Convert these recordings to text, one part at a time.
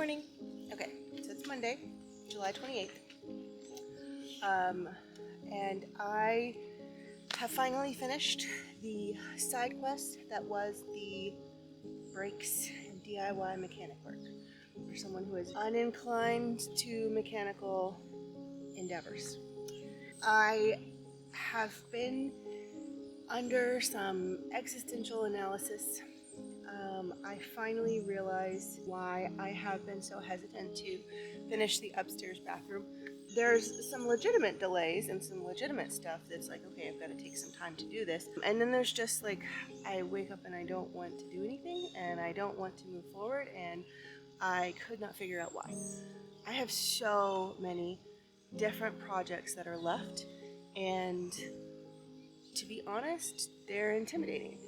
morning. Okay, so it's Monday, July 28th. And I have finally finished the side quest that was the brakes and DIY mechanic work for someone who is uninclined to mechanical endeavors. I have been under some existential analysis. I finally realized why I have been so hesitant to finish the upstairs bathroom. There's some legitimate delays and some legitimate stuff that's like, okay, I've got to take some time to do this. And then there's just like, I wake up and I don't want to do anything and I don't want to move forward, and I could not figure out why. I have so many different projects that are left, and to be honest, they're intimidating.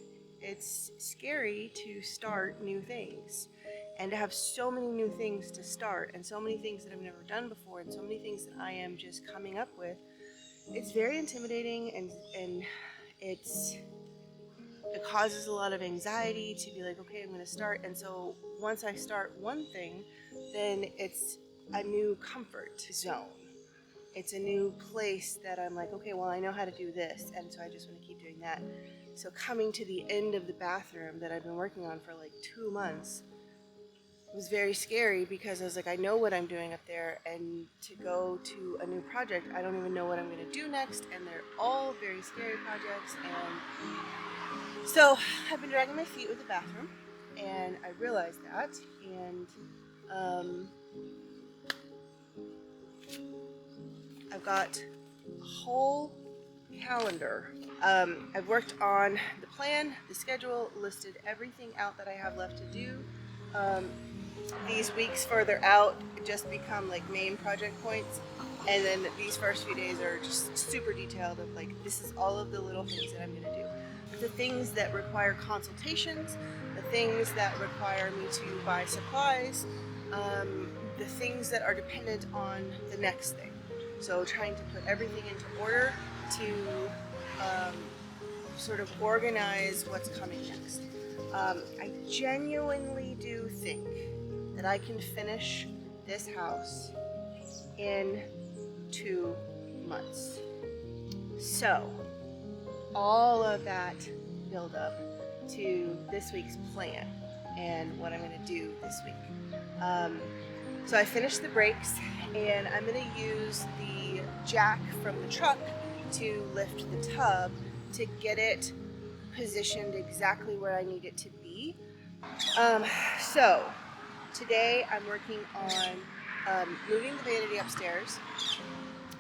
It's scary to start new things and to have so many new things to start and so many things that I've never done before and so many things that I am just coming up with. It's very intimidating, and it causes a lot of anxiety to be like, okay, I'm going to start. And so once I start one thing, then it's a new comfort zone. It's a new place that I'm like, okay, well, I know how to do this, and so I just want to keep doing that. So coming to the end of the bathroom that I've been working on for like 2 months was very scary, because I was like, I know what I'm doing up there, and to go to a new project, I don't even know what I'm going to do next, and they're all very scary projects. And so I've been dragging my feet with the bathroom, and I realized that, and I've got a whole calendar. I've worked on the plan, the schedule, listed everything out that I have left to do. These weeks further out just become like main project points, and then these first few days are just super detailed of like, this is all of the little things that I'm going to do. The things that require consultations, the things that require me to buy supplies, the things that are dependent on the next thing. So trying to put everything into order to sort of organize what's coming next. I genuinely do think that I can finish this house in 2 months. So all of that build up to this week's plan and what I'm going to do this week. So I finished the brakes, and I'm going to use the jack from the truck to lift the tub to get it positioned exactly where I need it to be. So today I'm working on moving the vanity upstairs.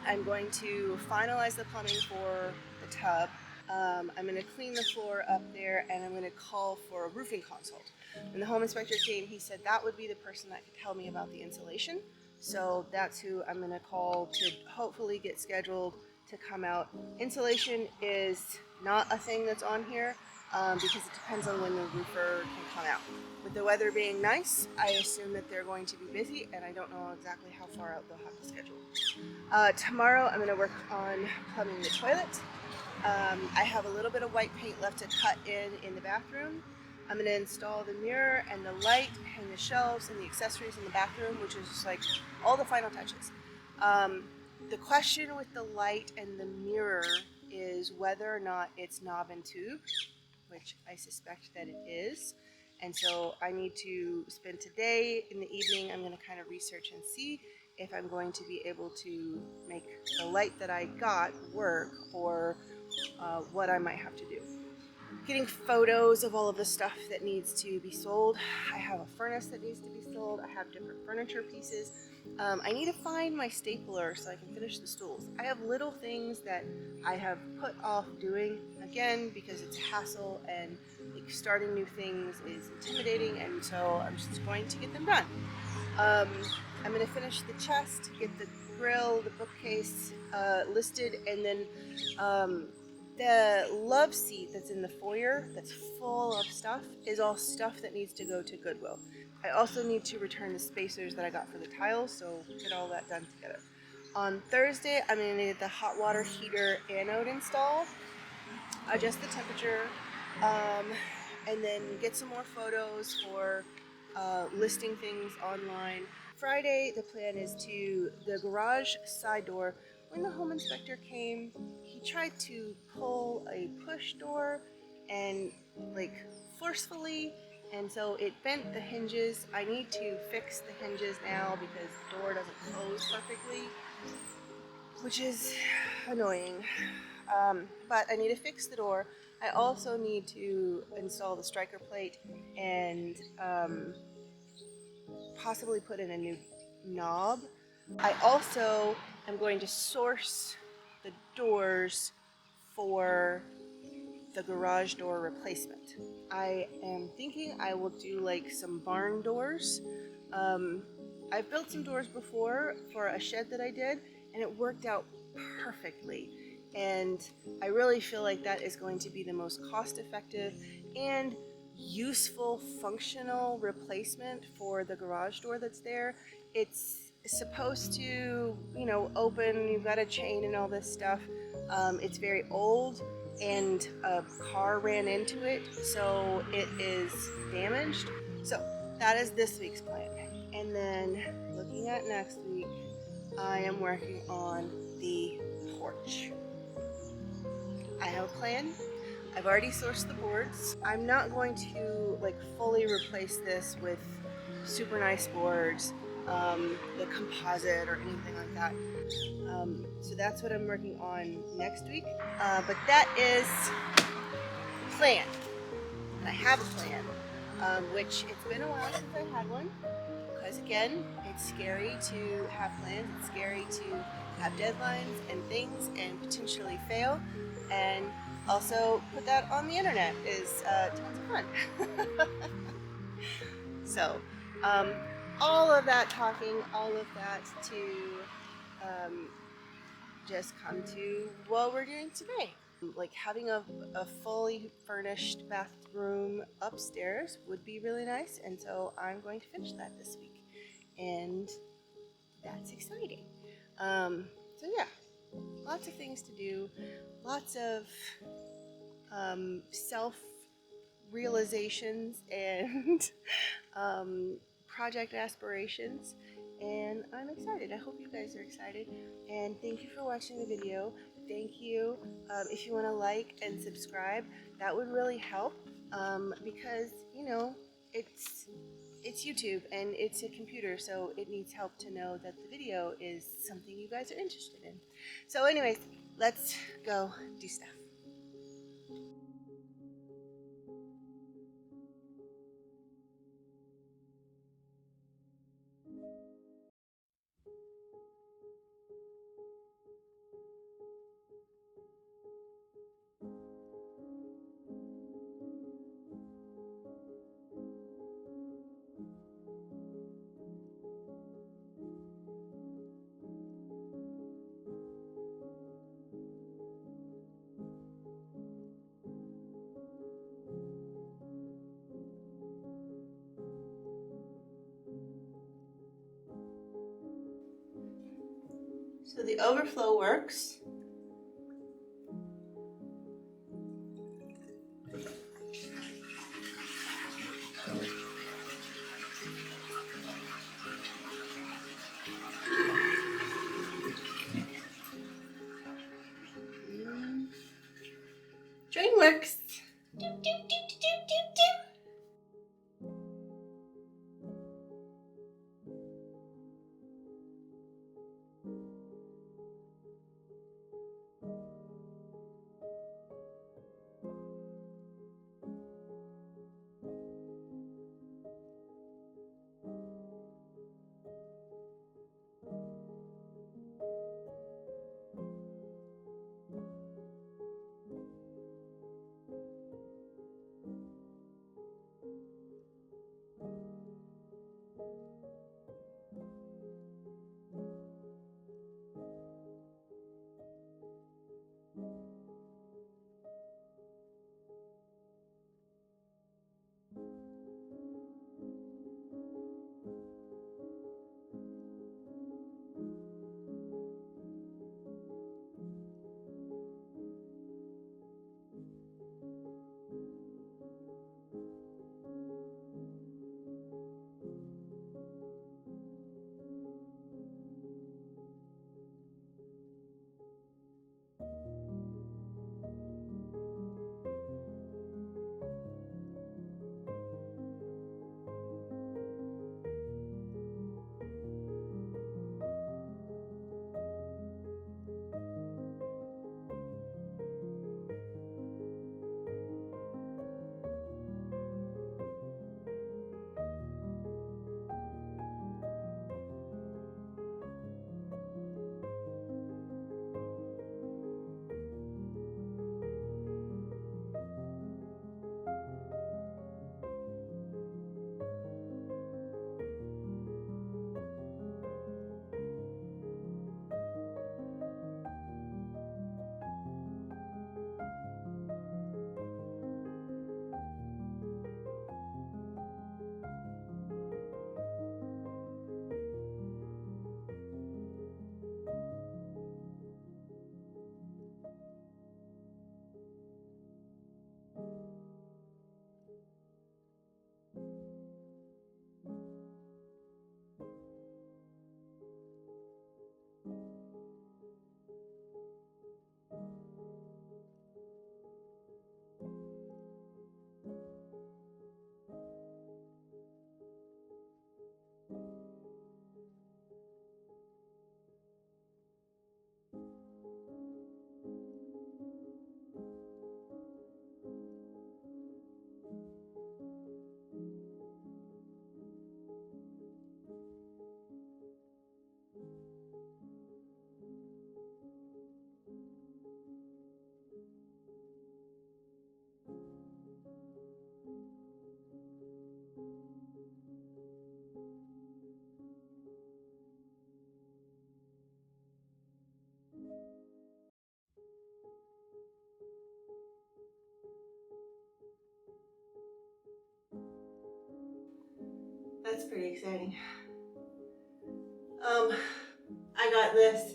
I'm going to finalize the plumbing for the tub. I'm going to clean the floor up there, and I'm going to call for a roofing consult. When the home inspector came, he said that would be the person that could tell me about the insulation. So that's who I'm going to call to hopefully get scheduled to come out. Insulation is not a thing that's on here because it depends on when the roofer can come out. With the weather being nice, I assume that they're going to be busy, and I don't know exactly how far out they'll have to schedule. Tomorrow I'm going to work on plumbing the toilet. I have a little bit of white paint left to cut in the bathroom. I'm going to install the mirror and the light and the shelves and the accessories in the bathroom, which is just like all the final touches. The question with the light and the mirror is whether or not it's knob and tube, which I suspect that it is. And so I need to spend today in the evening, I'm going to kind of research and see if I'm going to be able to make the light that I got work, or what I might have to do. Getting photos of all of the stuff that needs to be sold. I have a furnace that needs to be sold. I have different furniture pieces. I need to find my stapler so I can finish the stools. I have little things that I have put off doing, again, because it's a hassle, and like, starting new things is intimidating, and so I'm just going to get them done. I'm going to finish the chest, get the grill, the bookcase listed, and then the love seat that's in the foyer that's full of stuff is all stuff that needs to go to Goodwill. I also need to return the spacers that I got for the tiles, so get all that done together. On Thursday, I'm going to get the hot water heater anode installed, adjust the temperature, and then get some more photos for listing things online. Friday, the plan is to the garage side door. When the home inspector came, he tried to pull a push door and like forcefully, and so it bent the hinges. I need to fix the hinges now because the door doesn't close perfectly, which is annoying. But I need to fix the door. I also need to install the striker plate and possibly put in a new knob. I also am going to source the doors for the garage door replacement. I am thinking I will do like some barn doors. Um, I've built some doors before for a shed that I did, and it worked out perfectly. And I really feel like that is going to be the most cost effective and useful, functional replacement for the garage door that's there. It's supposed to, open, you've got a chain and all this stuff. It's very old and a car ran into it, so it is damaged. So that is this week's plan. And then looking at next week, I am working on the porch. I have a plan. I've already sourced the boards. I'm not going to like fully replace this with super nice boards, the composite or anything like that. So that's what I'm working on next week. But that is the plan. And I have a plan, which it's been a while since I had one. Because again, it's scary to have plans. It's scary to have deadlines and things and potentially fail. And also put that on the internet is tons of fun. So, all of that talking, all of that to just come to what we're doing today. Like having a fully furnished bathroom upstairs would be really nice, and so I'm going to finish that this week, and that's exciting. So yeah, lots of things to do, lots of self realizations and project aspirations, and I'm excited. I hope you guys are excited, and thank you for watching the video. Thank you. If you want to like and subscribe, that would really help, because it's YouTube and it's a computer, so it needs help to know that the video is something you guys are interested in. So anyways, let's go do stuff. So the overflow works. Drain works. Doop, doop, doop, doop, doop, doop. that's pretty exciting. I got this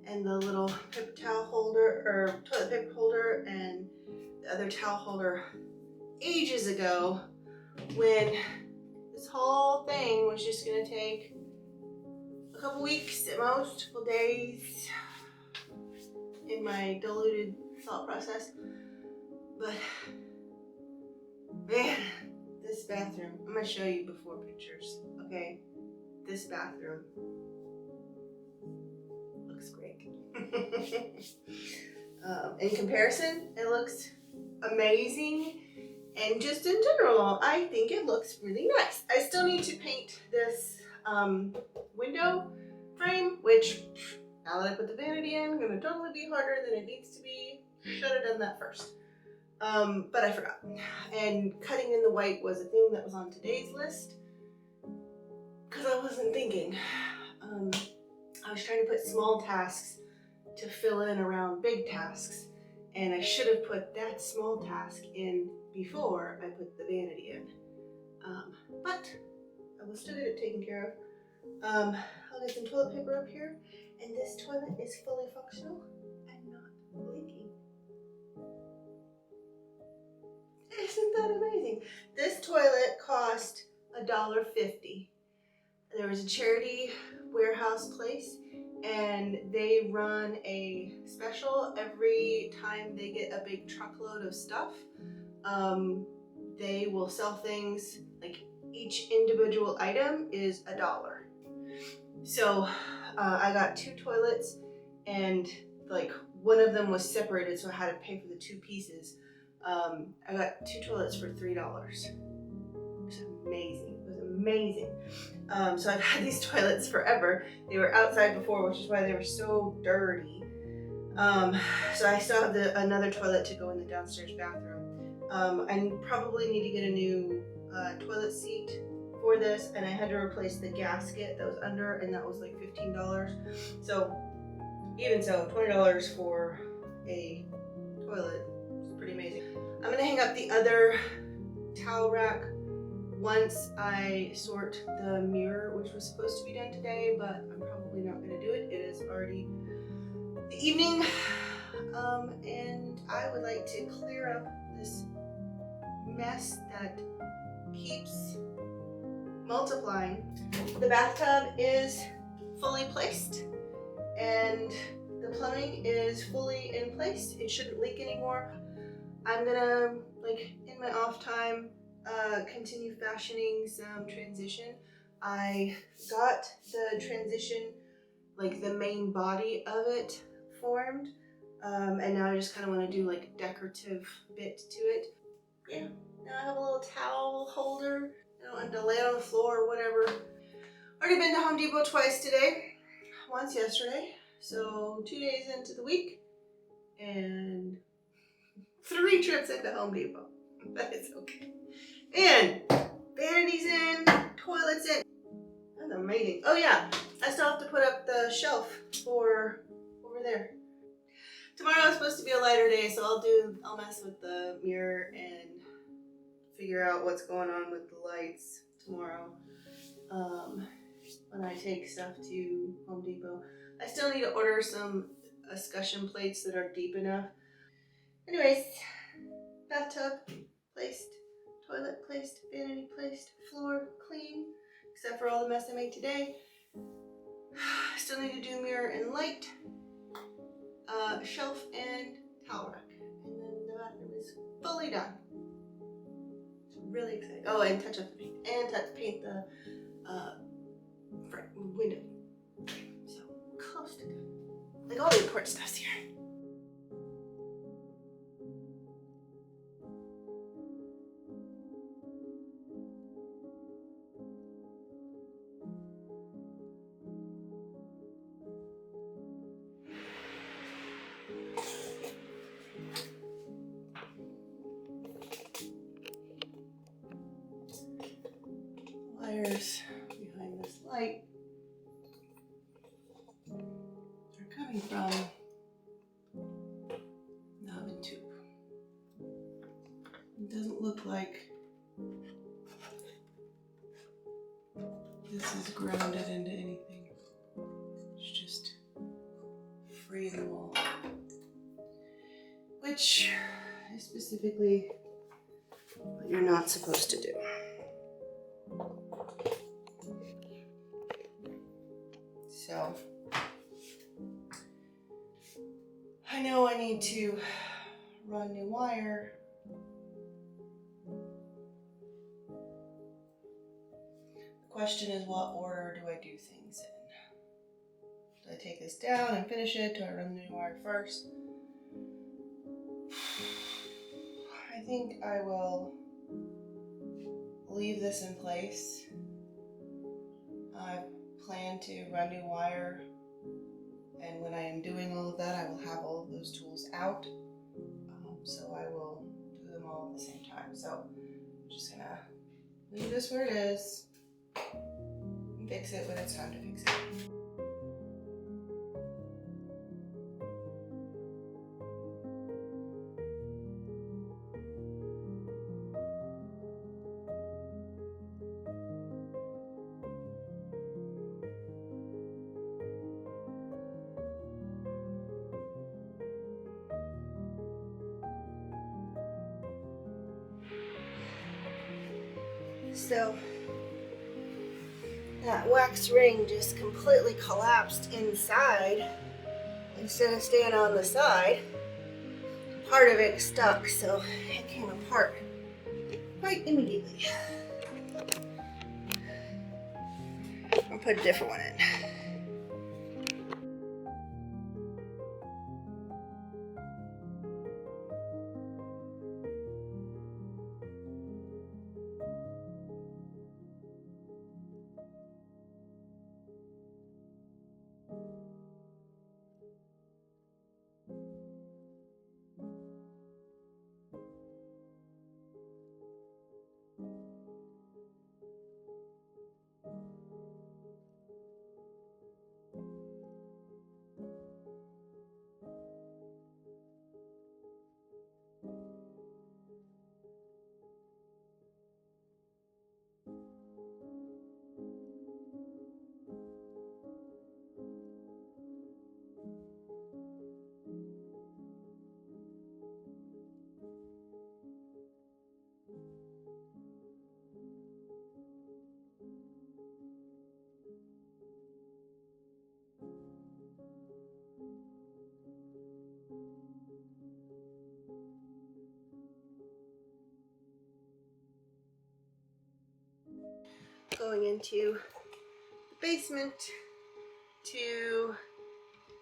and the little paper towel holder, or toilet paper holder, and the other towel holder ages ago when this whole thing was just gonna take a couple weeks at most, couple days in my diluted thought process. But man, this bathroom, I'm gonna show you before pictures, okay? This bathroom looks great. In comparison, it looks amazing. And just in general, I think it looks really nice. I still need to paint this window frame, which now that I put the vanity in, gonna totally be harder than it needs to be. Should have done that first. But I forgot. And cutting in the white was a thing that was on today's list because I wasn't thinking. I was trying to put small tasks to fill in around big tasks, and I should have put that small task in before I put the vanity in. But I will still get it taken care of. I'll get some toilet paper up here, and this toilet is fully functional and not leaking. Isn't that amazing? This toilet cost $1.50. There was a charity warehouse place, and they run a special every time they get a big truckload of stuff. They will sell things, like each individual item is $1. So I got 2 toilets, and like one of them was separated, so I had to pay for the 2 pieces. I got 2 toilets for $3. It was amazing. It was amazing. So I've had these toilets forever. They were outside before, which is why they were so dirty. So I still have another toilet to go in the downstairs bathroom. I probably need to get a new toilet seat for this, and I had to replace the gasket that was under, and that was like $15. So even so, $20 for a toilet is pretty amazing. I'm gonna hang up the other towel rack once I sort the mirror, which was supposed to be done today, but I'm probably not gonna do it. It is already the evening, and I would like to clear up this mess that keeps multiplying. The bathtub is fully placed, and the plumbing is fully in place. It shouldn't leak anymore. I'm gonna, like, in my off time, continue fashioning some transition. I got the transition, like the main body of it formed, and now I just kind of want to do like a decorative bit to it. Yeah, now I have a little towel holder. I don't have to lay it on the floor or whatever. Already been to Home Depot twice today, once yesterday, so 2 days into the week, and 3 trips into Home Depot. That is okay. And vanity's in, toilet's in. That's amazing. Oh yeah, I still have to put up the shelf for over there. Tomorrow is supposed to be a lighter day, so I'll mess with the mirror and figure out what's going on with the lights tomorrow. When I take stuff to Home Depot. I still need to order some escutcheon plates that are deep enough. Anyways, bathtub placed, toilet placed, vanity placed, floor clean, except for all the mess I made today. Still need to do mirror and light, shelf and towel rack, and then the bathroom is fully done. It's really exciting. Oh, and touch up the paint, and paint the front window. So close to done. Like all the important stuff's here. Wires behind this light are coming from the oven tube. It doesn't look like this is grounded into anything. It's just free the wall. Which is specifically what you're not supposed to do. So, I know I need to run new wire. The question is, what order do I do things in? Do I take this down and finish it? Do I run the new wire first? I think I will leave this in place. I plan to run new wire, and when I am doing all of that, I will have all of those tools out. So I will do them all at the same time. So I'm just gonna leave this where it is and fix it when it's time to fix it. So that wax ring just completely collapsed inside instead of staying on the side. Part of it stuck, so it came apart quite immediately. I'll put a different one in. Going into the basement to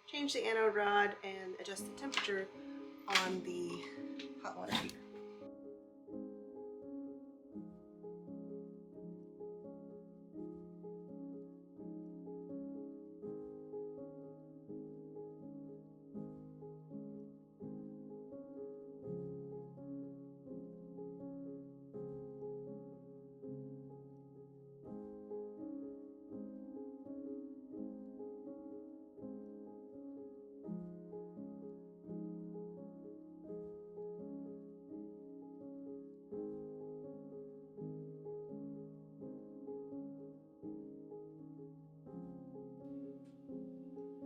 change the anode rod and adjust the temperature on the hot water heater.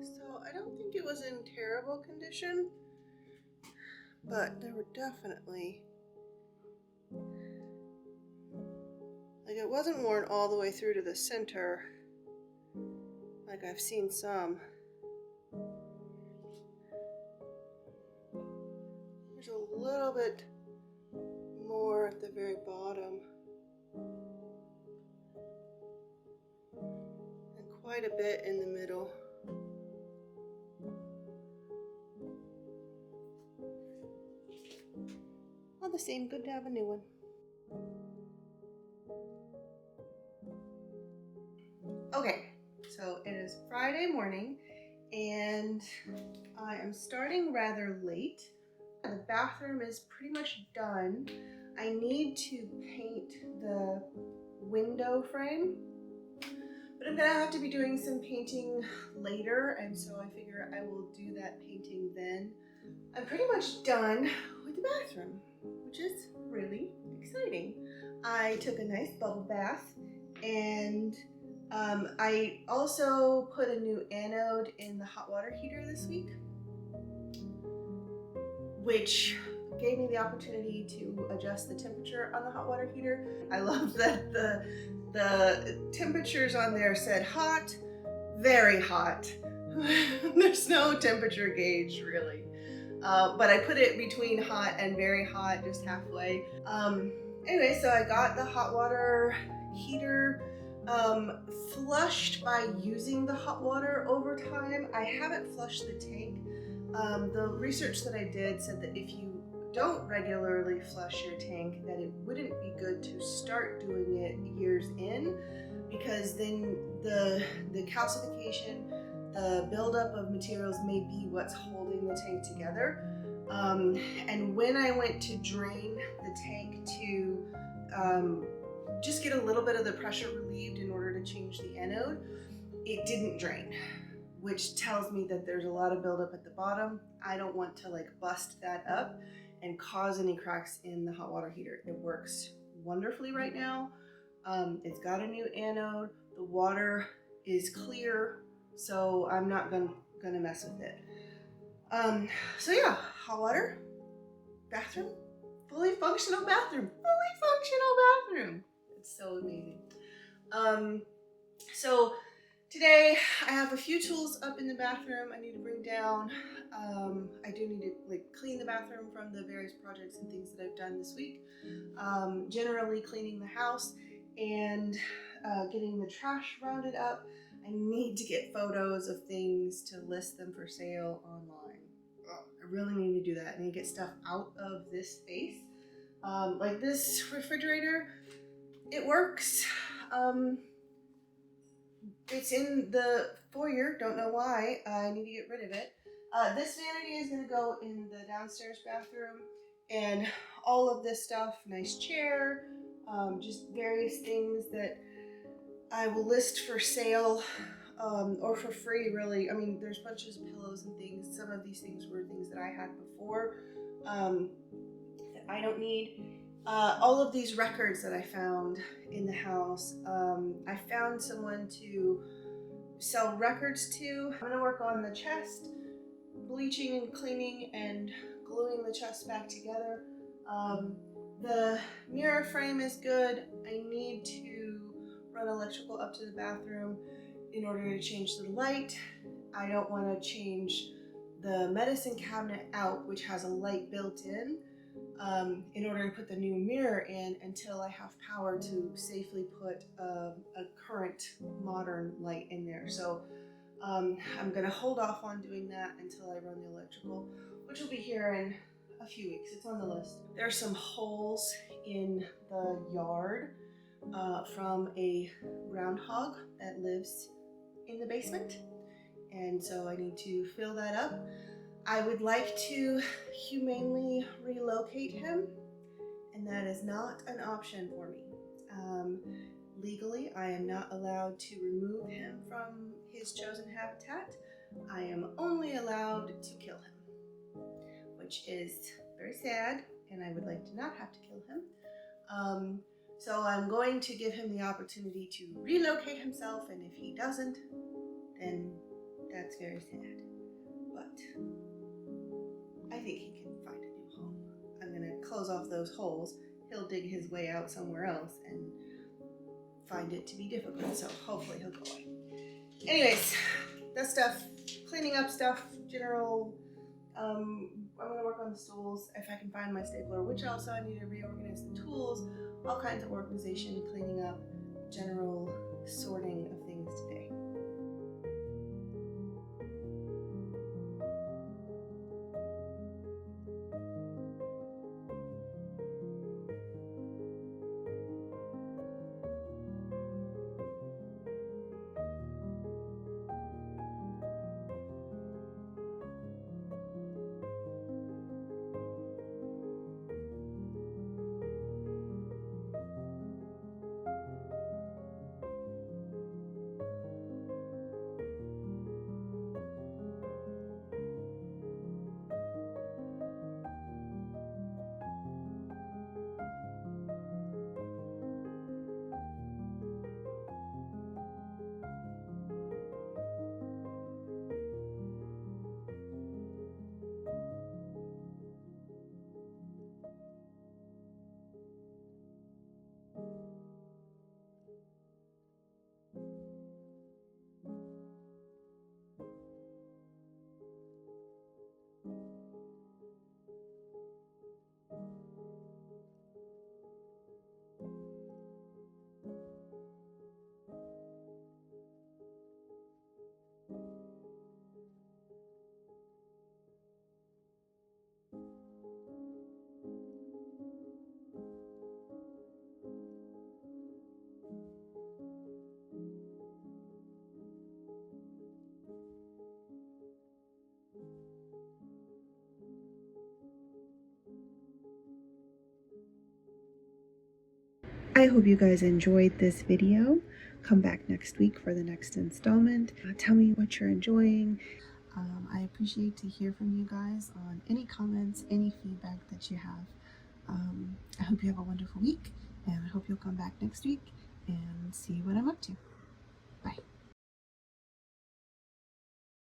So I don't think it was in terrible condition, but there were definitely, like, it wasn't worn all the way through to the center like I've seen some. There's a little bit more at the very bottom and quite a bit in the middle. All the same, good to have a new one. Okay, so it is Friday morning and I am starting rather late. The bathroom is pretty much done. I need to paint the window frame, but I'm gonna have to be doing some painting later, and so I figure I will do that painting then. I'm pretty much done with the bathroom, which is really exciting. I took a nice bubble bath and I also put a new anode in the hot water heater this week, which gave me the opportunity to adjust the temperature on the hot water heater. I love that the temperatures on there said hot, very hot. There's no temperature gauge really. But I put it between hot and very hot, just halfway. Anyway, so I got the hot water heater flushed by using the hot water over time. I haven't flushed the tank. The research that I did said that if you don't regularly flush your tank, that it wouldn't be good to start doing it years in, because then the calcification, the buildup of materials may be what's holding the tank together. And when I went to drain the tank to just get a little bit of the pressure relieved in order to change the anode, it didn't drain, which tells me that there's a lot of buildup at the bottom. I don't want to like bust that up and cause any cracks in the hot water heater. It works wonderfully right now. It's got a new anode. The water is clear, so I'm not gonna mess with it. So yeah, hot water, bathroom, fully functional bathroom, It's so amazing. So today I have a few tools up in the bathroom I need to bring down. I do need to like clean the bathroom from the various projects and things that I've done this week. Generally cleaning the house and getting the trash rounded up. I need to get photos of things to list them for sale online. I really need to do that. I need to get stuff out of this space. Like this refrigerator, it works. It's in the foyer, don't know why. I need to get rid of it. This vanity is gonna go in the downstairs bathroom, and all of this stuff, nice chair, just various things that I will list for sale, or for free really. I mean, there's bunches of pillows and things. Some of these things were things that I had before, that I don't need. All of these records that I found in the house, I found someone to sell records to. I'm gonna work on the chest, bleaching and cleaning and gluing the chest back together. The mirror frame is good. I need to run electrical up to the bathroom in order to change the light. I don't want to change the medicine cabinet out, which has a light built in order to put the new mirror in until I have power to safely put a current modern light in there. So I'm gonna hold off on doing that until I run the electrical, which will be here in a few weeks. It's on the list. There are some holes in the yard from a groundhog that lives in the basement, and so I need to fill that up. I would like to humanely relocate him, and that is not an option for me. Legally, I am not allowed to remove him from his chosen habitat. I am only allowed to kill him, which is very sad, and I would like to not have to kill him. So I'm going to give him the opportunity to relocate himself, and if he doesn't, then that's very sad. But I think he can find a new home. I'm gonna close off those holes. He'll dig his way out somewhere else and find it to be difficult, so hopefully he'll go away. Anyways, that stuff, cleaning up stuff, general, I'm gonna work on the stools if I can find my stapler, which also I need to reorganize the tools, all kinds of organization, cleaning up, general sorting of things today. I hope you guys enjoyed this video. Come back next week for the next installment. Tell me what you're enjoying. I appreciate to hear from you guys on any comments, any feedback that you have. I hope you have a wonderful week, and I hope you'll come back next week and see what I'm up to. Bye.